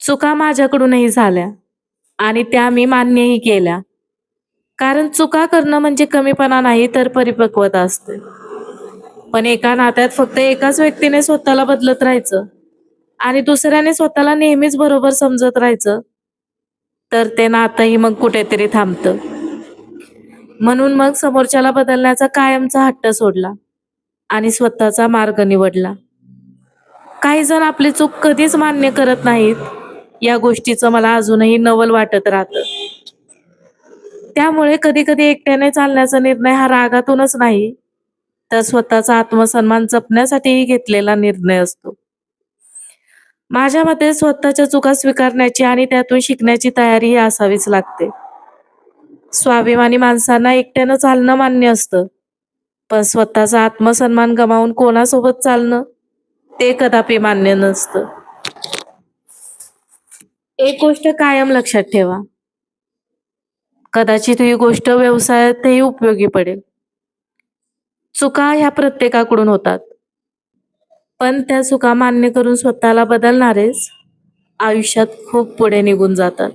चुका माझ्याकडूनही झाल्या आणि त्या मी मान्यही केल्या. कारण चुका करणं म्हणजे कमीपणा नाही तर परिपक्वता असते. पण एका नात्यात फक्त एकाच व्यक्तीने स्वतःला बदलत राहायचं आणि दुसऱ्याने स्वतःला नेहमीच बरोबर समजत राहायचं, तर ते नातंही मग कुठेतरी थांबतं. म्हणून मग समोरच्याला बदलण्याचा कायमचा हट्ट सोडला आणि स्वतःचा मार्ग निवडला. काही जण आपली चूक कधीच मान्य करत नाहीत, या गोष्टीचं मला अजूनही नवल वाटत राहतं. त्यामुळे कधी कधी एकट्याने चालण्याचा निर्णय हा रागातूनच नाही, तर स्वतःचा आत्मसन्मान जपण्यासाठीही घेतलेला निर्णय असतो. माझ्या मते स्वतःच्या चुका स्वीकारण्याची आणि त्यातून शिकण्याची तयारी ही असावीच लागते. स्वाभिमानी माणसांना एकट्यानं चालणं मान्य असतं, पण स्वतःचा आत्मसन्मान गमावून कोणासोबत चालणं ते कदापि मान्य नसतं. एक गोष्ट कायम लक्षात ठेवा, कदाचित ही गोष्ट व्यवसायातही उपयोगी पडेल. चुका ह्या प्रत्येकाकडून होतात, पण त्या चुका मान्य करून स्वतःला बदलणारेच आयुष्यात खूप पुढे निघून जातात.